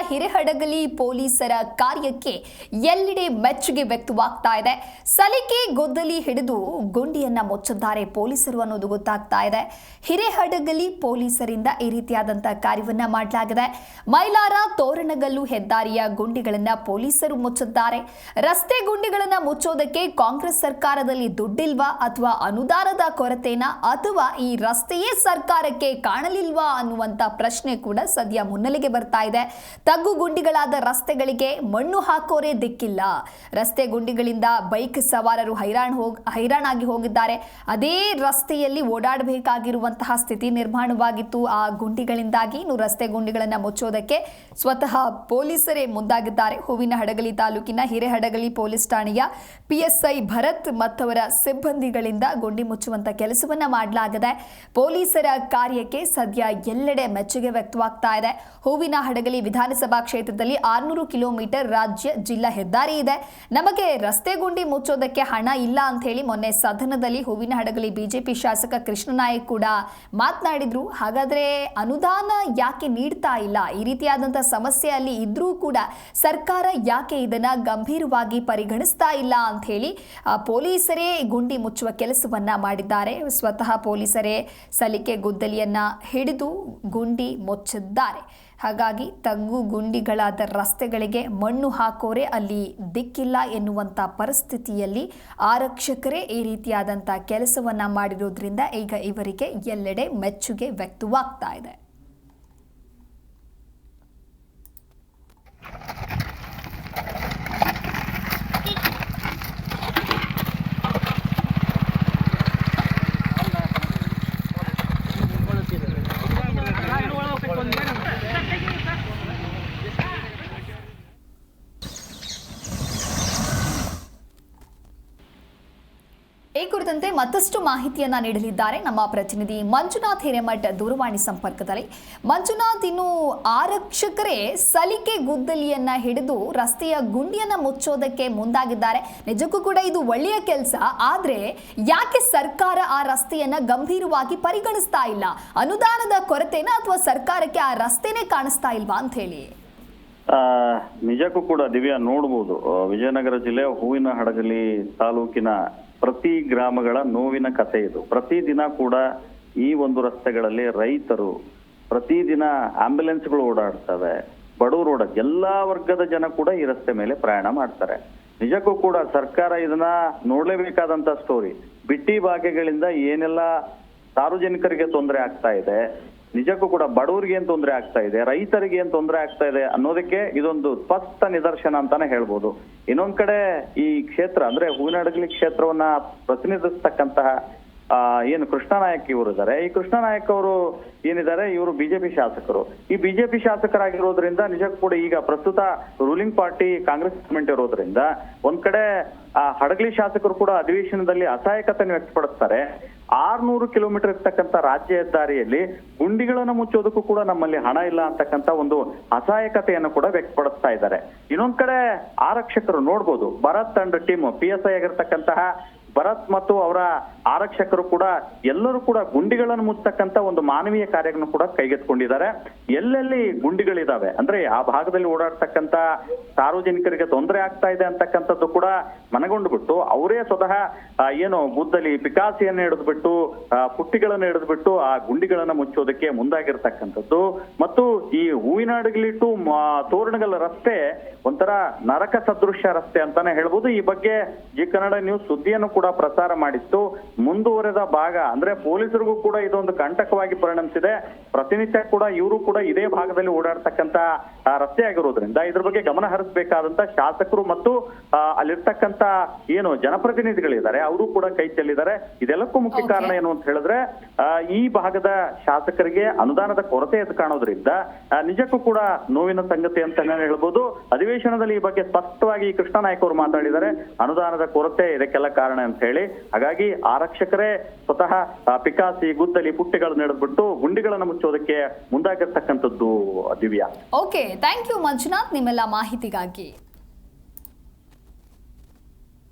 ಹಿರೇಹಡಗಲಿ ಪೊಲೀಸರ ಕಾರ್ಯಕ್ಕೆ ಎಲ್ಲೆಡೆ ಮೆಚ್ಚುಗೆ ವ್ಯಕ್ತವಾಗ್ತಾ ಇದೆ. ಸಲಿಕೆ ಗೊದ್ದಲಿ ಹಿಡಿದು ಗುಂಡಿಯನ್ನ ಮುಚ್ಚಿದ್ದಾರೆ ಪೊಲೀಸರು ಅನ್ನೋದು ಗೊತ್ತಾಗ್ತಾ ಇದೆ. ಹಿರೇಹಡಗಲಿ ಪೊಲೀಸರಿಂದ ಈ ರೀತಿಯಾದಂತಹ ಕಾರ್ಯವನ್ನ ಮಾಡಲಾಗಿದೆ. ಮೈಲಾರ ತೋರಣಗಲ್ಲು ಹೆದ್ದಾರಿಯ ಗುಂಡಿಗಳನ್ನ ಪೊಲೀಸರು ಮುಚ್ಚಿದ್ದಾರೆ. ರಸ್ತೆ ಗುಂಡಿಗಳನ್ನ ಮುಚ್ಚೋದಕ್ಕೆ ಕಾಂಗ್ರೆಸ್ ಸರ್ಕಾರದಲ್ಲಿ ದುಡ್ಡಿಲ್ವಾ ಅಥವಾ ಅನುದಾನದ ಕೊರತೆನಾ ಅಥವಾ ಈ ರಸ್ತೆಯೇ ಸರ್ಕಾರಕ್ಕೆ ಕಾಣಲಿಲ್ವಾ ಅನ್ನುವಂತ ಪ್ರಶ್ನೆ ಕೂಡ ಸದ್ಯ ಮುನ್ನೆಲೆಗೆ ಬರ್ತಾ ಇದೆ. ತಗ್ಗು ಗುಂಡಿಗಳಾದ ರಸ್ತೆಗಳಿಗೆ ಮಣ್ಣು ಹಾಕೋರೇ ದಿಕ್ಕಿಲ್ಲ. ರಸ್ತೆ ಗುಂಡಿಗಳಿಂದ ಬೈಕ್ ಸವಾರರು ಹೈರಾಣಾಗಿ ಹೋಗಿದ್ದಾರೆ. ಅದೇ ರಸ್ತೆಯಲ್ಲಿ ಓಡಾಡಬೇಕಾಗಿರುವಂತಹ ಸ್ಥಿತಿ ನಿರ್ಮಾಣವಾಗಿತ್ತು. ಆ ಗುಂಡಿಗಳಿಂದಾಗಿ ಇನ್ನು ರಸ್ತೆ ಗುಂಡಿಗಳನ್ನು ಮುಚ್ಚೋದಕ್ಕೆ ಸ್ವತಃ ಪೊಲೀಸರೇ ಮುಂದಾಗಿದ್ದಾರೆ. ಹೂವಿನಹಡಗಲಿ ತಾಲೂಕಿನ ಹಿರೇಹಡಗಲಿ ಪೊಲೀಸ್ ಠಾಣೆಯ PSI ಭರತ್ ಮತ್ತವರ ಸಿಬ್ಬಂದಿಗಳಿಂದ ಗುಂಡಿ ಮುಚ್ಚುವಂತ ಕೆಲಸವನ್ನ ಮಾಡಲಾಗಿದೆ. ಪೊಲೀಸರ ಕಾರ್ಯಕ್ಕೆ ಸದ್ಯ ಎಲ್ಲೆಡೆ ಮೆಚ್ಚುಗೆ ವ್ಯಕ್ತವಾಗ್ತಾ ಇದೆ. ಹೂವಿನಹಡಗಲಿ ವಿಧಾನಸಭಾ ಕ್ಷೇತ್ರದಲ್ಲಿ 600 ಕಿಲೋಮೀಟರ್ ರಾಜ್ಯ ಜಿಲ್ಲಾ ಹೆದ್ದಾರಿ ಇದೆ. ನಮಗೆ ರಸ್ತೆ ಗುಂಡಿ ಮುಚ್ಚೋದಕ್ಕೆ ಹಣ ಇಲ್ಲ ಅಂತ ಹೇಳಿ ಮೊನ್ನೆ ಸದನದಲ್ಲಿ ಹೂವಿನಹಡಗಲಿ ಬಿಜೆಪಿ ಶಾಸಕ ಕೃಷ್ಣನಾಯಕ್ ಕೂಡ ಮಾತನಾಡಿದ್ರು. ಹಾಗಾದ್ರೆ ಅನುದಾನ ಯಾಕೆ ನೀಡ್ತಾ ಇಲ್ಲ? ಈ ರೀತಿಯಾದಂತಹ ಸಮಸ್ಯೆ ಅಲ್ಲಿ ಇದ್ರೂ ಕೂಡ ಸರ್ಕಾರ ಯಾಕೆ ಇದನ್ನ ಗಂಭೀರವಾಗಿ ಪರಿಗಣಿಸ್ತಾ ಇಲ್ಲ ಅಂತ ಹೇಳಿ ಪೊಲೀಸರೇ ಗುಂಡಿ ಮುಚ್ಚುವ ಕೆಲಸವನ್ನ ಮಾಡಿದ್ದಾರೆ. ಸ್ವತಃ ಪೊಲೀಸರೇ ಸಲಿಕೆ ಗುದ್ದಲಿಯನ್ನ ಹಿಡಿದು ಗುಂಡಿ ಮುಚ್ಚಿದ್ದಾರೆ. ಹಾಗಾಗಿ ತಗ್ಗು ಗುಂಡಿಗಳಾದ ರಸ್ತೆಗಳಿಗೆ ಮಣ್ಣು ಹಾಕೋರೆ ಅಲ್ಲಿ ದಿಕ್ಕಿಲ್ಲ ಎನ್ನುವಂಥ ಪರಿಸ್ಥಿತಿಯಲ್ಲಿ ಆರಕ್ಷಕರೇ ಈ ರೀತಿಯಾದಂಥ ಕೆಲಸವನ್ನ ಮಾಡಿರೋದ್ರಿಂದ ಈಗ ಇವರಿಗೆ ಎಲ್ಲೆಡೆ ಮೆಚ್ಚುಗೆ ವ್ಯಕ್ತವಾಗ್ತಾ ಇದೆ. ಈ ಕುರಿತಂತೆ ಮತ್ತಷ್ಟು ಮಾಹಿತಿಯನ್ನ ನೀಡಲಿದ್ದಾರೆ ನಮ್ಮ ಪ್ರತಿನಿಧಿ ಮಂಜುನಾಥ್ ಹಿರೇಮಠ್ ದೂರವಾಣಿ ಸಂಪರ್ಕದಲ್ಲಿ. ಮಂಜುನಾಥ್, ಇನ್ನು ಆರಕ್ಷಕರೇ ಸಲಿಕೆ ಗುದ್ದಲಿಯನ್ನ ಹಿಡಿದು ರಸ್ತೆಯ ಗುಂಡಿಯನ್ನ ಮುಚ್ಚೋದಕ್ಕೆ ಮುಂದಾಗಿದ್ದಾರೆ. ನಿಜಕ್ಕೂ ಕೂಡ ಇದು ಒಳ್ಳೆಯ ಕೆಲಸ. ಆದ್ರೆ ಯಾಕೆ ಸರ್ಕಾರ ಆ ರಸ್ತೆಯನ್ನ ಗಂಭೀರವಾಗಿ ಪರಿಗಣಿಸ್ತಾ ಇಲ್ಲ? ಅನುದಾನದ ಕೊರತೆನಾ ಅಥವಾ ಸರ್ಕಾರಕ್ಕೆ ಆ ರಸ್ತೆನೇ ಕಾಣಿಸ್ತಾ ಇಲ್ವಾ ಅಂತ ಹೇಳಿ? ನಿಜಕ್ಕೂ ಕೂಡ ದಿವ್ಯಾ, ನೋಡ್ಬೋದು ವಿಜಯನಗರ ಜಿಲ್ಲೆ ಹೂವಿನಹಡಗಲಿ ತಾಲೂಕಿನ ಪ್ರತಿ ಗ್ರಾಮಗಳ ನೋವಿನ ಕಥೆ ಇದು. ಪ್ರತಿದಿನ ಕೂಡ ಈ ಒಂದು ರಸ್ತೆಗಳಲ್ಲಿ ರೈತರು ಪ್ರತಿದಿನ ಆಂಬ್ಯುಲೆನ್ಸ್ಗಳು ಓಡಾಡ್ತವೆ, ಬಡವರು ಎಲ್ಲಾ ವರ್ಗದ ಜನ ಕೂಡ ಈ ರಸ್ತೆ ಮೇಲೆ ಪ್ರಯಾಣ ಮಾಡ್ತಾರೆ. ನಿಜಕ್ಕೂ ಕೂಡ ಸರ್ಕಾರ ಇದನ್ನ ನೋಡ್ಲೇಬೇಕಾದಂತ ಸ್ಟೋರಿ. ಬಿಟ್ಟಿ ಭಾಗ್ಯಗಳಿಂದ ಏನೆಲ್ಲ ಸಾರ್ವಜನಿಕರಿಗೆ ತೊಂದರೆ ಆಗ್ತಾ ಇದೆ, ನಿಜಕ್ಕೂ ಕೂಡ ಬಡವರಿಗೆ ಏನ್ ತೊಂದರೆ ಆಗ್ತಾ ಇದೆ, ರೈತರಿಗೆ ಏನ್ ತೊಂದರೆ ಆಗ್ತಾ ಇದೆ ಅನ್ನೋದಕ್ಕೆ ಇದೊಂದು ಸ್ಪಷ್ಟ ನಿದರ್ಶನ ಅಂತಾನೆ ಹೇಳ್ಬೋದು. ಇನ್ನೊಂದ್ ಕಡೆ ಈ ಕ್ಷೇತ್ರ ಅಂದ್ರೆ ಹೂವಿನಹಡಗಲಿ ಕ್ಷೇತ್ರವನ್ನ ಪ್ರತಿನಿಧಿಸ್ತಕ್ಕಂತಹ ಏನು ಕೃಷ್ಣನಾಯಕ್ ಇವರು ಇದ್ದಾರೆ. ಈ ಕೃಷ್ಣನಾಯಕ್ ಅವರು ಏನಿದ್ದಾರೆ, ಇವರು ಬಿಜೆಪಿ ಶಾಸಕರು. ಈ ಬಿಜೆಪಿ ಶಾಸಕರಾಗಿರೋದ್ರಿಂದ ನಿಜಕ್ಕೂ ಕೂಡ ಈಗ ಪ್ರಸ್ತುತ ರೂಲಿಂಗ್ ಪಾರ್ಟಿ ಕಾಂಗ್ರೆಸ್ ಗವರ್ನಮೆಂಟ್ ಇರೋದ್ರಿಂದ ಒಂದ್ ಕಡೆ ಹಡಗಲಿ ಶಾಸಕರು ಕೂಡ ಅಧಿವೇಶನದಲ್ಲಿ ಅಸಹಾಯಕತೆ ವ್ಯಕ್ತಪಡಿಸ್ತಾರೆ. 600 ಕಿಲೋಮೀಟರ್ ಇರ್ತಕ್ಕಂಥ ರಾಜ್ಯ ಹೆದ್ದಾರಿಯಲ್ಲಿ ಗುಂಡಿಗಳನ್ನು ಮುಚ್ಚೋದಕ್ಕೂ ಕೂಡ ನಮ್ಮಲ್ಲಿ ಹಣ ಇಲ್ಲ ಅಂತಕ್ಕಂಥ ಒಂದು ಅಸಹಾಯಕತೆಯನ್ನು ಕೂಡ ವ್ಯಕ್ತಪಡಿಸ್ತಾ ಇದ್ದಾರೆ. ಇನ್ನೊಂದ್ ಕಡೆ ಆರಕ್ಷಕರು ನೋಡ್ಬೋದು, ಭರತ್ ಅಂಡ್ ಟೀಮ್ PSI ಆಗಿರ್ತಕ್ಕಂತಹ ಭರತ್ ಮತ್ತು ಅವರ ಆರಕ್ಷಕರು ಕೂಡ ಎಲ್ಲರೂ ಕೂಡ ಗುಂಡಿಗಳನ್ನು ಮುಚ್ಚತಕ್ಕಂತ ಒಂದು ಮಾನವೀಯ ಕಾರ್ಯವನ್ನು ಕೂಡ ಕೈಗೆತ್ತಿಕೊಂಡಿದ್ದಾರೆ. ಎಲ್ಲೆಲ್ಲಿ ಗುಂಡಿಗಳಿದಾವೆ ಅಂದ್ರೆ ಆ ಭಾಗದಲ್ಲಿ ಓಡಾಡ್ತಕ್ಕಂತ ಸಾರ್ವಜನಿಕರಿಗೆ ತೊಂದರೆ ಆಗ್ತಾ ಇದೆ ಅಂತಕ್ಕಂಥದ್ದು ಕೂಡ ಮನಗೊಂಡು ಬಿಟ್ಟು ಅವರೇ ಸ್ವತಃ ಏನು ಗುದ್ದಲಿ ಪಿಕಾಸಿಯನ್ನು ಹಿಡಿದ್ಬಿಟ್ಟು ಪುಟ್ಟಿಗಳನ್ನು ಹಿಡಿದ್ಬಿಟ್ಟು ಆ ಗುಂಡಿಗಳನ್ನ ಮುಚ್ಚೋದಕ್ಕೆ ಮುಂದಾಗಿರ್ತಕ್ಕಂಥದ್ದು. ಮತ್ತು ಈ ಹೂವಿನಹಡಗಲಿ ಟು ತೋರಣಗಲ್ ರಸ್ತೆ ಒಂಥರ ನರಕ ಸದೃಶ್ಯ ರಸ್ತೆ ಅಂತಾನೆ ಹೇಳ್ಬೋದು. ಈ ಬಗ್ಗೆ ಜಿ ಕನ್ನಡ ನ್ಯೂಸ್ ಸುದ್ದಿಯನ್ನು ಕೂಡ ಪ್ರಸಾರ ಮಾಡಿತ್ತು. ಮುಂದುವರೆದ ಭಾಗ ಅಂದ್ರೆ ಪೊಲೀಸರಿಗೂ ಕೂಡ ಇದೊಂದು ಕಂಟಕವಾಗಿ ಪರಿಣಮಿಸಿದೆ. ಪ್ರತಿನಿತ್ಯ ಕೂಡ ಇವರು ಕೂಡ ಇದೇ ಭಾಗದಲ್ಲಿ ಓಡಾಡ್ತಕ್ಕಂತ ರಸ್ತೆ ಆಗಿರೋದ್ರಿಂದ ಇದ್ರ ಬಗ್ಗೆ ಗಮನ ಹರಿಸಬೇಕಾದಂತ ಶಾಸಕರು ಮತ್ತು ಅಲ್ಲಿರ್ತಕ್ಕಂತ ಏನು ಜನಪ್ರತಿನಿಧಿಗಳಿದ್ದಾರೆ ಅವರು ಕೂಡ ಕೈ ಚೆಲ್ಲಿದ್ದಾರೆ. ಇದೆಲ್ಲಕ್ಕೂ ಮುಖ್ಯ ಕಾರಣ ಏನು ಅಂತ ಹೇಳಿದ್ರೆ ಈ ಭಾಗದ ಶಾಸಕರಿಗೆ ಅನುದಾನದ ಕೊರತೆ ಎದ್ದು ಕಾಣೋದ್ರಿಂದ ನಿಜಕ್ಕೂ ಕೂಡ ನೋವಿನ ಸಂಗತಿ ಅಂತ ಹೇಳ್ಬೋದು. ಅಧಿವೇಶನದಲ್ಲಿ ಈ ಬಗ್ಗೆ ಸ್ಪಷ್ಟವಾಗಿ ಕೃಷ್ಣನಾಯಕ್ ಅವರು ಮಾತಾಡಿದ್ದಾರೆ. ಅನುದಾನದ ಕೊರತೆ ಇದಕ್ಕೆಲ್ಲ ಕಾರಣ ಅಂತ ಹೇಳಿ. ಹಾಗಾಗಿ ಆರಕ್ಷಕರೇ ಸ್ವತಃ ಪಿಕಾಸಿ ಗುದ್ದಲಿ ಪುಟ್ಟಿಗಳನ್ನು ಹಿಡಿದ್ಬಿಟ್ಟು ಗುಂಡಿಗಳನ್ನು ಮುಚ್ಚೋದಕ್ಕೆ ಮುಂದಾಗಿರ್ತಕ್ಕಂಥದ್ದು Divya. Okay, thank you Manjunath ನಿಮ್ಮೆಲ್ಲ ಮಾಹಿತಿಗಾಗಿ.